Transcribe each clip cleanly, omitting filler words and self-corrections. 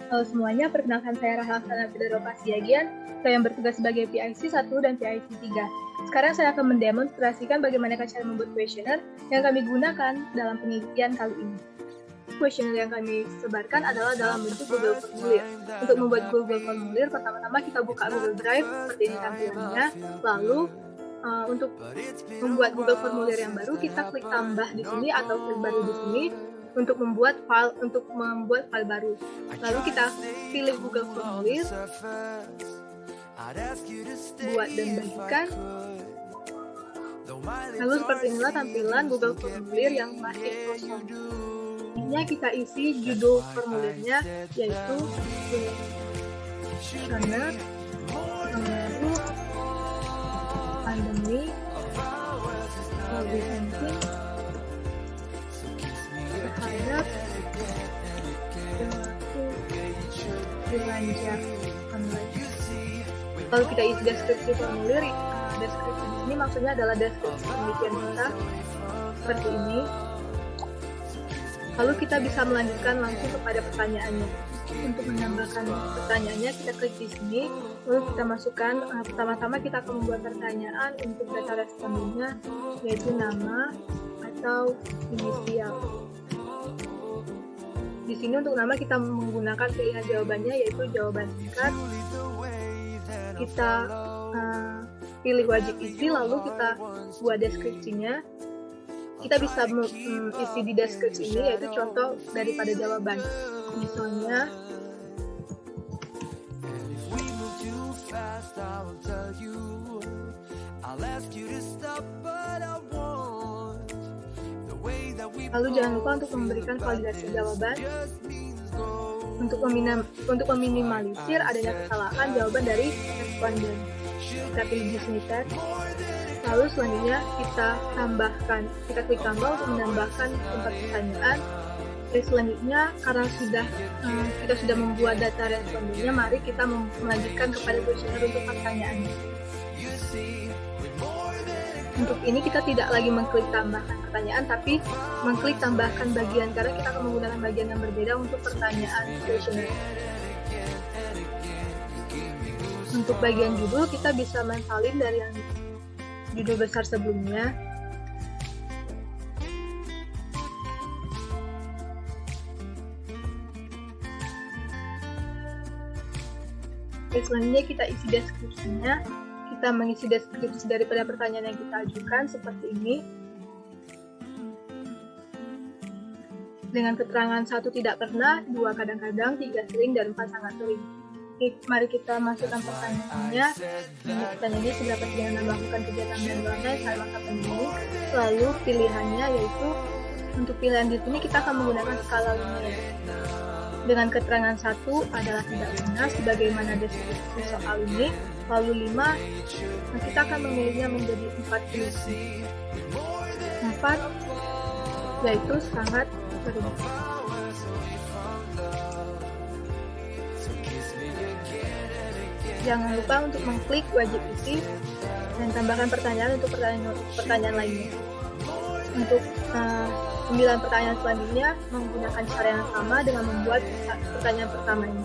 Halo semuanya, perkenalkan saya Rahel Sanabila Pasiagian, saya yang bertugas sebagai PIC 1 dan PIC 3. Sekarang saya akan mendemonstrasikan bagaimana cara membuat kuesioner yang kami gunakan dalam penelitian kali ini. Kuesioner yang kami sebarkan adalah dalam bentuk Google Formulir. Untuk membuat Google Formulir, pertama-tama kita buka Google Drive seperti ini tampilannya. Lalu untuk membuat Google Formulir yang baru, kita klik tambah di sini atau klik baru di sini untuk membuat file baru. Lalu kita pilih Google Formulir, buat dan bagikan. Lalu seperti inilah tampilan Google Formulir yang masih kosong. Ini kita isi judul formulirnya, yaitu kuesioner lalu pandemi COVID-19 terhadap perilaku belanja online. Lalu kita isi deskripsi formulir. Deskripsi di sini maksudnya adalah deskripsi penelitian kita seperti ini. Lalu kita bisa melanjutkan langsung kepada pertanyaannya. Untuk menambahkan pertanyaannya, kita klik di sini, lalu kita masukkan, pertama-tama kita akan membuat pertanyaan untuk data respondennya, yaitu nama atau inisial. Di sini untuk nama kita menggunakan pilihan jawabannya, yaitu jawaban singkat. Kita pilih wajib isi, lalu kita buat deskripsinya. Kita bisa isi di deskripsi ini, yaitu contoh daripada jawaban. Misalnya, lalu jangan lupa untuk memberikan validasi jawaban. Untuk meminimalisir adanya kesalahan jawaban dari responden, kita pilih di sini teks. Lalu selanjutnya kita klik tambah untuk menambahkan tempat pertanyaan. Jadi selanjutnya, karena kita sudah membuat data respondennya, mari kita melanjutkan kepada kuesioner untuk pertanyaannya. Untuk ini kita tidak lagi mengklik tambahkan pertanyaan, tapi mengklik tambahkan bagian, karena kita akan menggunakan bagian yang berbeda untuk pertanyaan kuesioner. Untuk bagian judul, kita bisa mensalin dari yang judul besar sebelumnya. Selanjutnya kita isi deskripsinya. Kita mengisi deskripsi daripada pertanyaan yang kita ajukan seperti ini. Dengan keterangan 1 tidak pernah, 2 kadang-kadang, 3 sering, dan 4 sangat sering. Mari kita masukkan pertanyaannya. Pertanyaannya seberapa sering Anda melakukan kegiatan belanja online saat masa pandemi. Lalu pilihannya yaitu untuk pilihan di sini kita akan menggunakan skala linear. Dengan keterangan 1 adalah tidak pernah sebagaimana deskripsi soal ini. Lalu 5, kita akan memilihnya menjadi 4 pilih. 4 yaitu sangat sering. Jangan lupa untuk mengklik wajib isi dan tambahkan pertanyaan untuk pertanyaan lainnya. Untuk 9 pertanyaan selanjutnya menggunakan cara yang sama dengan membuat pertanyaan pertama ini.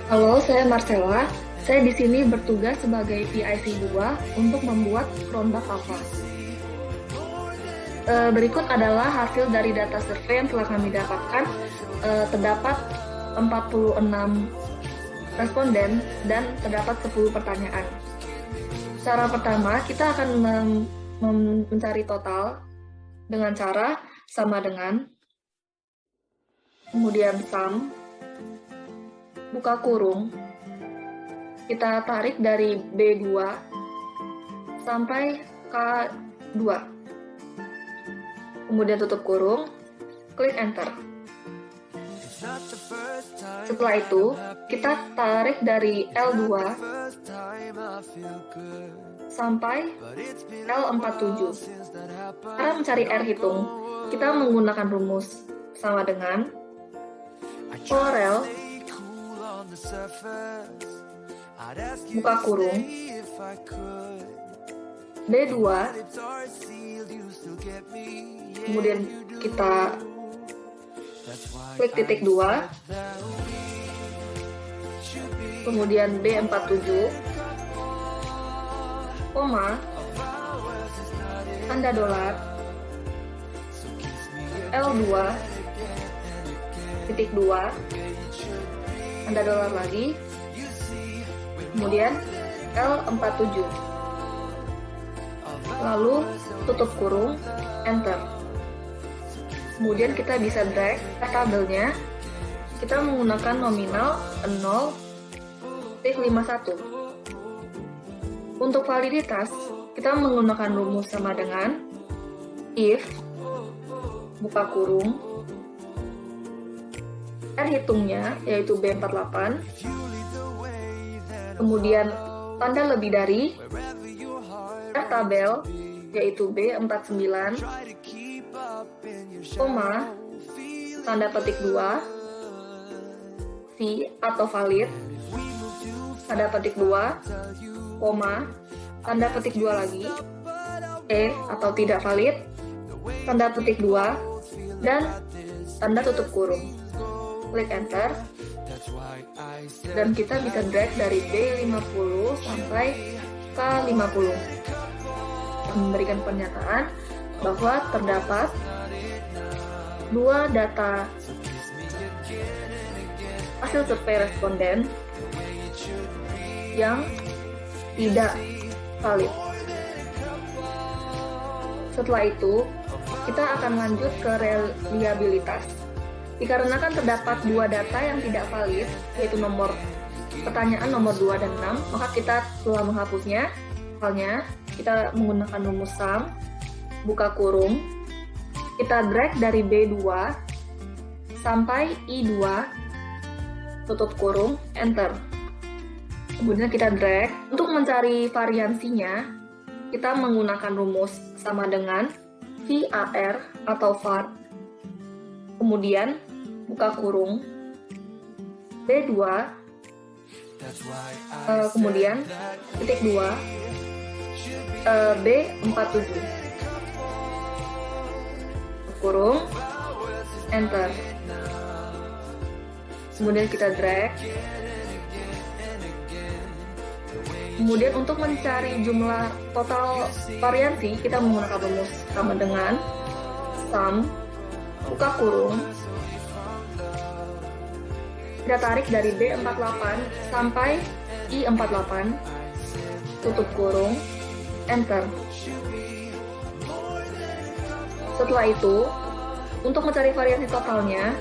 Halo, saya Marcella. Saya di sini bertugas sebagai PIC 2 untuk membuat ronda papa. Berikut adalah hasil dari data survei yang telah kami dapatkan. Terdapat 46 responden dan terdapat 10 pertanyaan. Cara pertama, kita akan mencari total dengan cara sama dengan, kemudian sum, buka kurung, kita tarik dari B2 sampai K2. Kemudian tutup kurung, klik enter. Setelah itu, kita tarik dari L2 sampai L47. Cara mencari R hitung, kita menggunakan rumus sama dengan L, buka kurung, B2, kemudian kita klik titik 2, kemudian B47, koma, tanda dolar, L2, titik 2, tanda dolar lagi, kemudian L47, lalu tutup kurung, enter. Kemudian kita bisa drag tabelnya, kita menggunakan nominal 0.51. Untuk validitas, kita menggunakan rumus sama dengan if, buka kurung, R hitungnya yaitu B48, kemudian tanda lebih dari, R tabel yaitu B49, koma, tanda petik 2, V atau valid, tanda petik 2, koma, tanda petik 2 lagi, E atau tidak valid, tanda petik 2, dan tanda tutup kurung. Klik enter, dan kita bisa drag dari B50 sampai K50. Memberikan pernyataan bahwa terdapat dua data hasil survei responden yang tidak valid. Setelah itu, kita akan lanjut ke reliabilitas. Dikarenakan terdapat dua data yang tidak valid, yaitu pertanyaan nomor 2 dan 6, maka kita telah menghapusnya. Misalnya, kita menggunakan rumus sum, buka kurung, kita drag dari B2 sampai I2, tutup kurung, enter. Kemudian kita drag. Untuk mencari variansinya, kita menggunakan rumus sama dengan VAR atau var. Kemudian buka kurung, B2, kemudian titik 2, B47, kurung, enter. Kemudian kita drag. Kemudian untuk mencari jumlah total variansi, kita menggunakan rumus sama dengan sum, buka kurung, kita tarik dari B48 sampai I48, tutup kurung, enter. Setelah itu, untuk mencari variasi totalnya,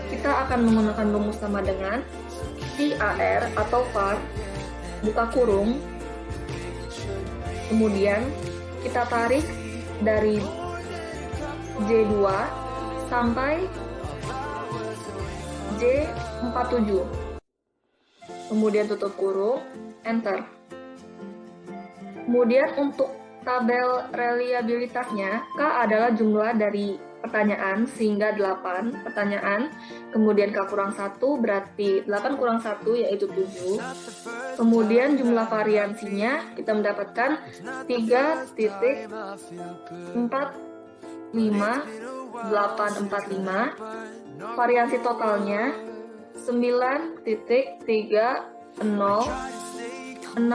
kita akan menggunakan rumus sama dengan VAR atau var, buka kurung, kemudian kita tarik dari J2 sampai J47, kemudian tutup kurung, enter. Kemudian untuk tabel reliabilitasnya, K adalah jumlah dari pertanyaan sehingga 8 pertanyaan, kemudian K kurang 1 berarti 8 kurang 1 yaitu 7. Kemudian jumlah variansinya kita mendapatkan 3.45845. Variansi totalnya 9.30676.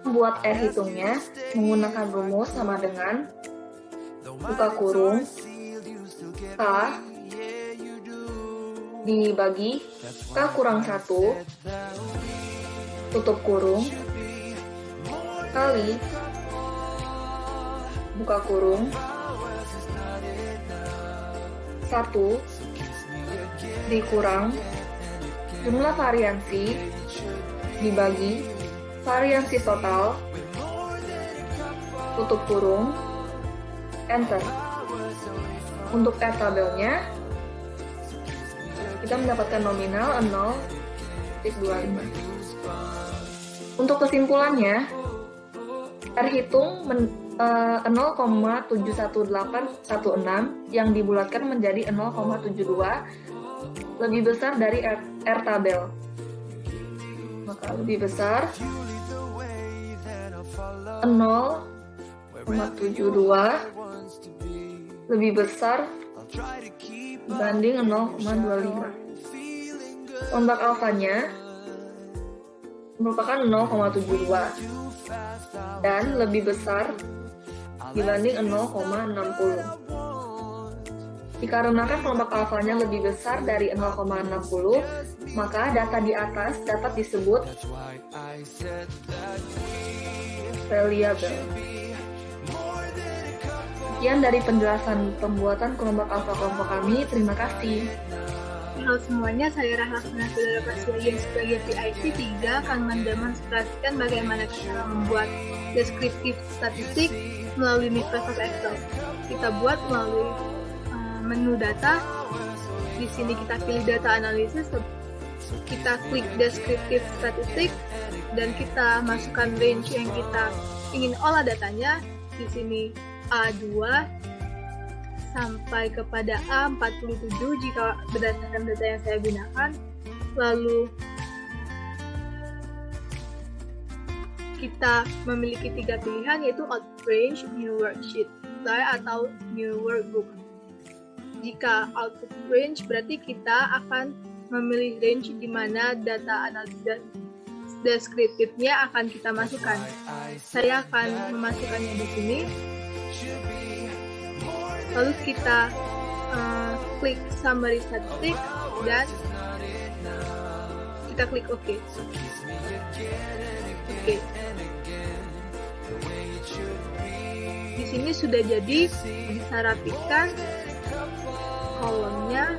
Buat R hitungnya menggunakan rumus sama dengan buka kurung K dibagi K kurang 1 tutup kurung kali buka kurung 1 dikurang jumlah variansi dibagi variansi total tutup kurung, enter. Untuk R tabelnya kita mendapatkan nominal 0.25. Untuk kesimpulannya, R hitung 0,71816 yang dibulatkan menjadi 0,72 lebih besar dari R tabel. Maka lebih besar 0,72 lebih besar dibanding 0,25. Ombak alfanya merupakan 0,72 dan lebih besar dibanding 0,60. Dikarenakan kelompok alfanya lebih besar dari 0,60, maka data di atas dapat disebut reliable. Sekian dari penjelasan pembuatan kelompok alfa kelompok kami. Terima kasih. Halo semuanya, saya Rahel Saudara Paswayan sebagai PIC 3 akan mendemonstrasikan bagaimana cara membuat deskriptif statistik melalui Microsoft Excel. Kita buat melalui menu data. Di sini kita pilih data analisis, kita klik deskriptif statistik dan kita masukkan range yang kita ingin olah datanya. Di sini A2 sampai kepada A47 jika berdasarkan data yang saya gunakan. Lalu kita memiliki 3 pilihan, yaitu output range, new worksheet, atau new workbook. Jika output range berarti kita akan memilih range di mana data analisis deskriptifnya akan kita masukkan. Saya akan memasukkannya di sini. Lalu kita klik summary statistik dan kita klik OK. Oke. Di sini sudah jadi, bisa rapikan kolomnya.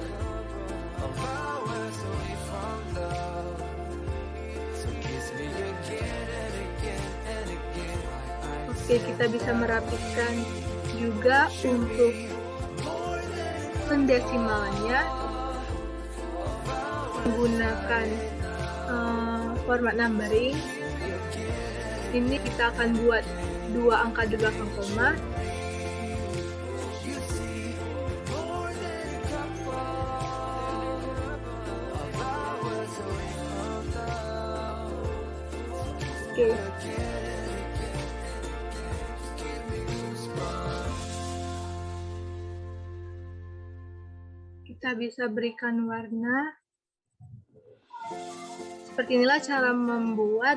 Oke, kita bisa merapikan juga untuk pendesimalannya menggunakan format numbering. Ini kita akan buat 2 angka di belakang koma. Oke. Kita bisa berikan warna. Seperti inilah cara membuat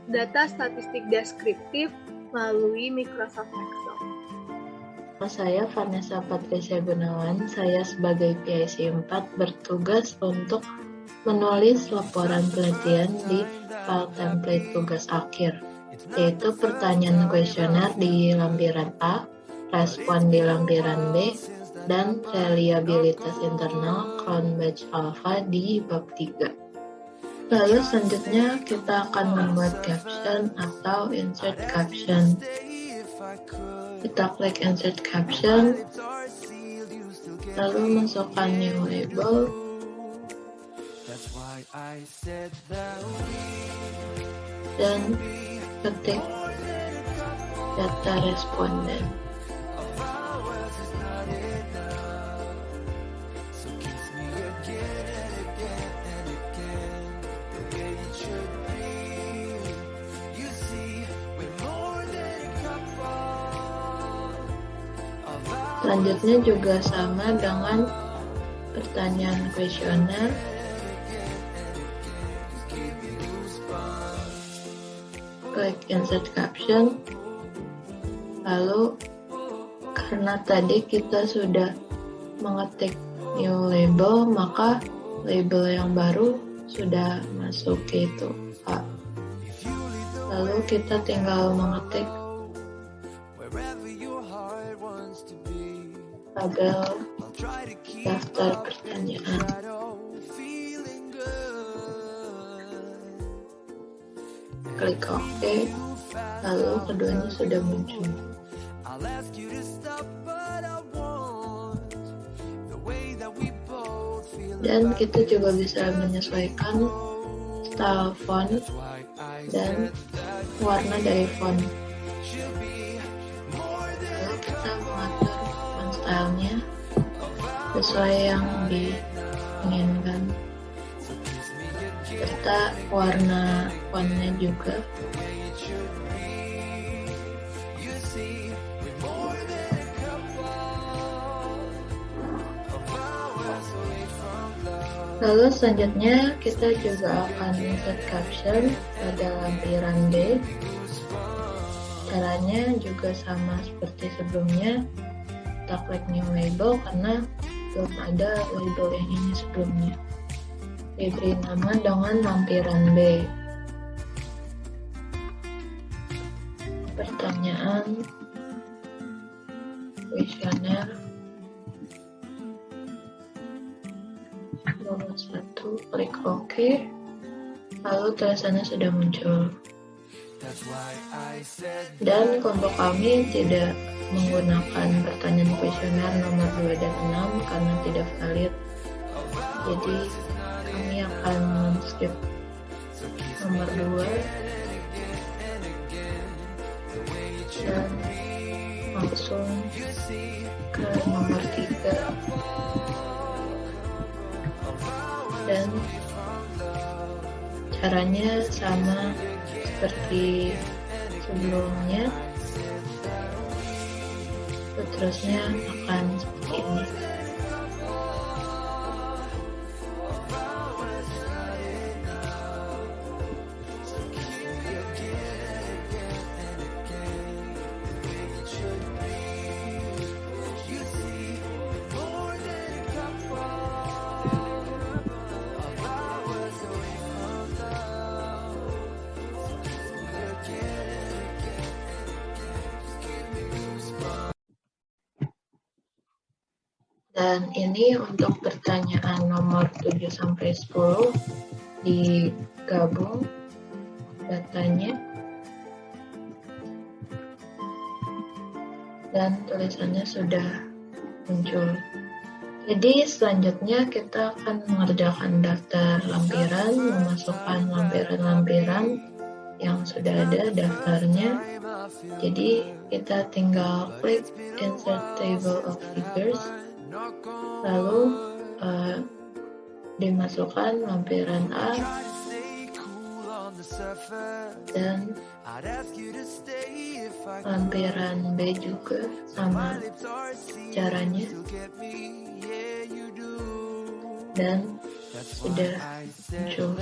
data statistik deskriptif melalui Microsoft Excel. Saya Vanessa Patricia Gunawan, saya sebagai PIC 4 bertugas untuk menulis laporan penelitian di file template tugas akhir, yaitu pertanyaan kuesioner di lampiran A, respon di lampiran B, dan reliabilitas internal crown batch alpha di bab 3. Lalu selanjutnya kita akan membuat caption atau insert caption. Kita klik insert caption, lalu masukkan new label, dan ketik data responden. Selanjutnya juga sama dengan pertanyaan kuesioner. Klik insert caption. Lalu karena tadi kita sudah mengetik new label, maka label yang baru sudah masuk, yaitu A. Lalu kita tinggal mengetik tabel daftar pertanyaan. Klik OK, lalu keduanya sudah muncul. Dan kita juga bisa menyesuaikan style font dan warna dari font. Lalu kita mengatur font stylenya sesuai yang diinginkan, serta warna fontnya juga. Lalu selanjutnya kita juga akan insert caption pada lampiran B. Caranya juga sama seperti sebelumnya, kita klik new label karena belum ada label yang ini sebelumnya. Diberi nama dengan lampiran B. Pertanyaan kuesioner nomor 1, klik OK. Lalu tulisannya sudah muncul. Dan kelompok kami tidak menggunakan pertanyaan kuesioner nomor 2 dan 6 karena tidak valid. Jadi kami akan skip nomor 2 dan langsung ke nomor 3. Dan caranya sama seperti sebelumnya, seterusnya akan seperti ini. Dan ini untuk pertanyaan nomor 7-10 digabung datanya dan tulisannya sudah muncul. Jadi selanjutnya kita akan mengerjakan daftar lampiran, memasukkan lampiran-lampiran yang sudah ada daftarnya. Jadi kita tinggal klik insert table of figures, lalu dimasukkan lampiran A dan lampiran B juga sama caranya, dan sudah muncul.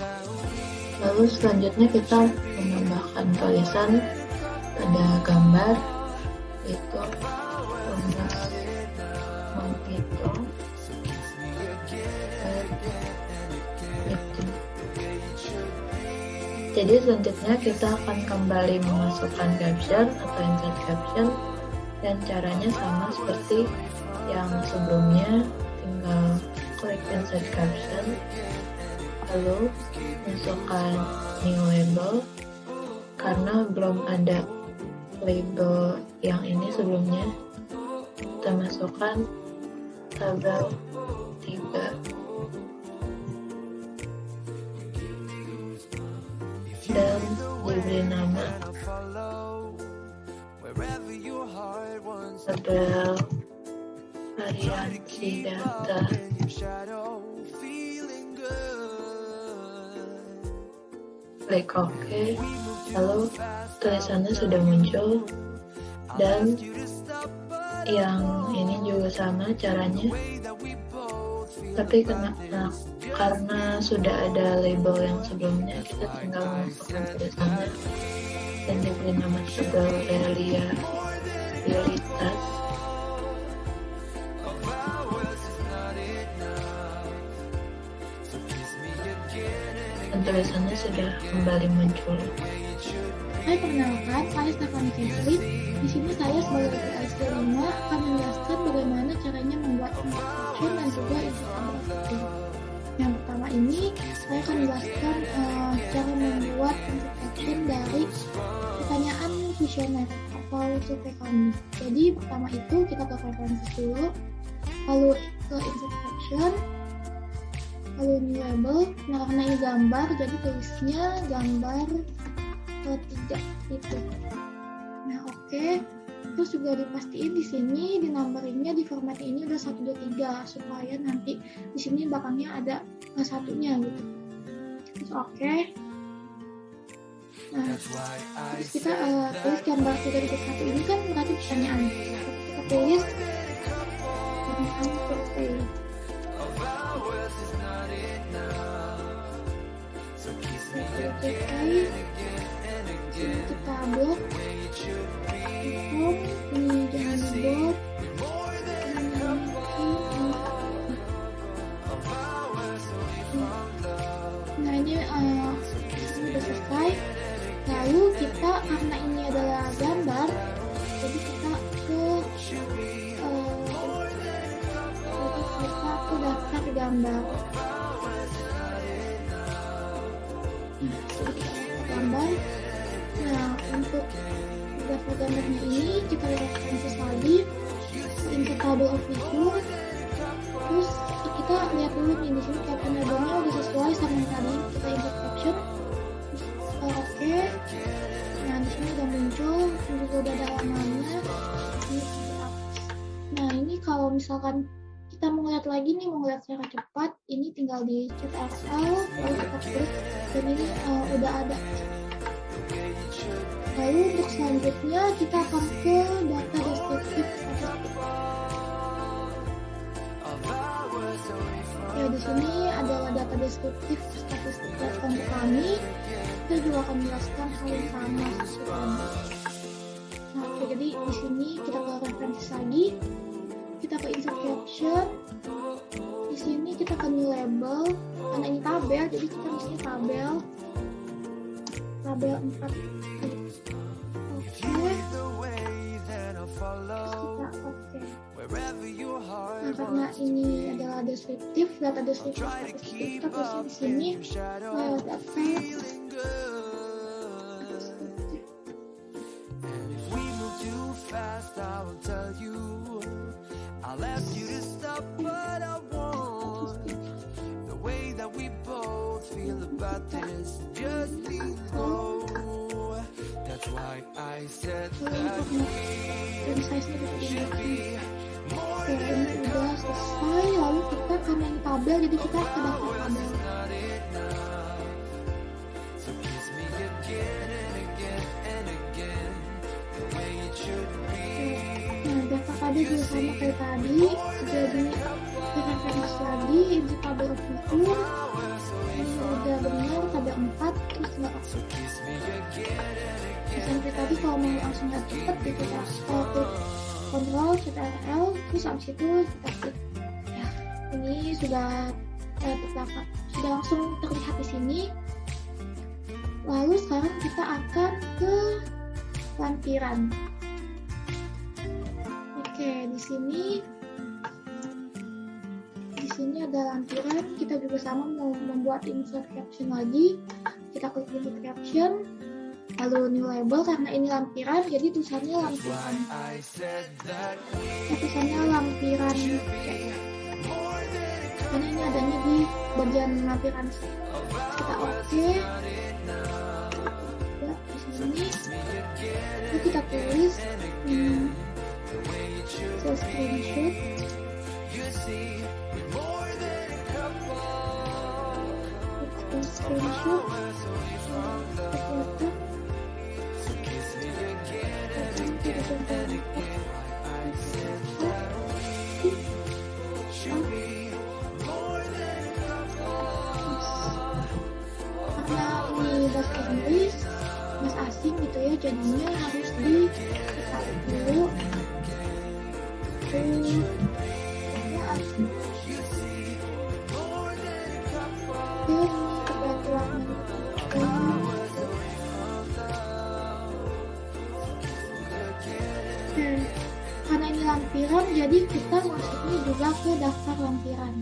Lalu selanjutnya kita menambahkan tulisan pada gambar, yaitu tugas menghitung itu. Jadi selanjutnya kita akan kembali memasukkan caption atau insert caption, dan caranya sama seperti yang sebelumnya, tinggal klik insert caption, lalu masukkan new label. Karena belum ada label yang ini sebelumnya, kita masukkan tabel 3 dan diberi nama tabel variansi data. Klik OK, lalu tulisannya sudah muncul, dan yang ini juga sama caranya, tapi karena sudah ada label yang sebelumnya, kita tinggal memasukkan tulisannya dan diberi nama tabel realitas. Dan tulisannya sudah kembali muncul. Hai, perkenalkan, saya Stefani Kevin. Di sini saya sebagai PLC 5 akan menjelaskan bagaimana caranya membuat instruction dan juga instruction. Yang pertama ini, saya akan menjelaskan cara membuat instruction dari pertanyaan kuesioner atau survei kami. Jadi pertama itu kita ke preferences dulu, lalu ke instruction, lalu new label. Nah, karena ini gambar, jadi tulisnya gambar 3 itu. Nah, oke. Terus juga dipastiin di sini di numberingnya, di format ini udah 1, 2, 3 supaya nanti di sini belakangnya ada satunya gitu. Terus oke. Nah, terus kita tulis gambar 3.1 ini kan berarti pertanyaan. Kita tulis pertanyaan survei. selesai. Ini kita blok. Ini jangan dibuat. Nah ini sudah selesai. Lalu kita karena ini adalah gambar, jadi kita ke daftar gambar. Gambar. Nah untuk daftar gambarnya ini kita referensi lagi, insert table of figure. Terus kita lihat dulu nih di sini caption labelnya udah sesuai sama yang tadi kita insert caption. Oke. Nah di sini udah muncul, juga udah ada halamannya. Nah ini kalau misalkan kita mau ngeliat lagi nih, mau ngeliat secara cepat, ini tinggal di CTRL, lalu kita klik, dan ini udah ada. Lalu untuk selanjutnya kita akan ke data deskriptif statistik. Ya di sini adalah data deskriptif statistik platform kami. Kita juga akan menjelaskan hal yang sama seperti tadi. Nah, oke, jadi di sini kita ke referensi lagi. Kita ke insert caption. Di sini kita ke new label. Karena ini tabel, jadi kita di sini tabel 4. Oke. Nah, karena ini adalah deskriptif, data deskriptif statistik, kita tulis di sini data I'll ask you to stop what I want. The way that we both feel about this just below. That's why I said that we should be more than ini udah selesai. Lalu kita karena ini tabel, jadi kita ke daftar tabel. So kiss me again and again and again, the way it should be. Nah, daftar tabel juga sama kayak tadi. Jadi kita referensi lagi, insert table of figure. Ini udah benar, tabel 4, terus nggak oke. Sampai tadi kalau mau langsung lihat cepet, kita klik Ctrl, CTRL, terus abis itu kita klik. Ya, ini sudah terdapat, sudah langsung terlihat di sini. Lalu sekarang kita akan ke lampiran. Oke, di sini ada lampiran. Kita juga sama mau membuat insert caption lagi. Kita klik insert caption. Lalu new label, karena ini lampiran, jadi tulisannya lampiran. Tulisannya lampiran C. Karena ini adanya di bagian lampiran C. Kita oke. Ya, di sini. Lalu kita tulis screenshot. Screenshot. Karena ini bahasa Inggris, bahasa asing gitu ya, jadinya harus diketahui dulu. Ya asing. Ini tergantung warnanya. Karena ini lampiran, jadi kita masuknya juga ke daftar lampiran.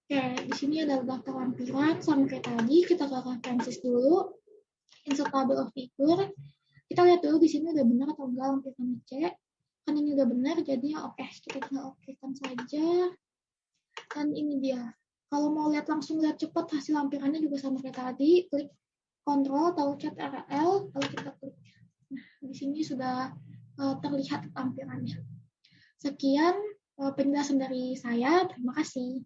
Oke, di sini ada daftar lampiran. Sama kayak tadi, kita ke referensi dulu. Insert table of figure. Kita lihat dulu di sini udah benar atau enggak lampirannya C. Kan ini udah benar, jadi oke, kita tinggal oke-kan saja. Dan ini dia. Kalau mau langsung lihat cepat hasil lampirannya juga sama kayak tadi, klik Ctrl atau CTRL, lalu kita klik. Nah, di sini sudah terlihat lampirannya. Sekian penjelasan dari saya, terima kasih.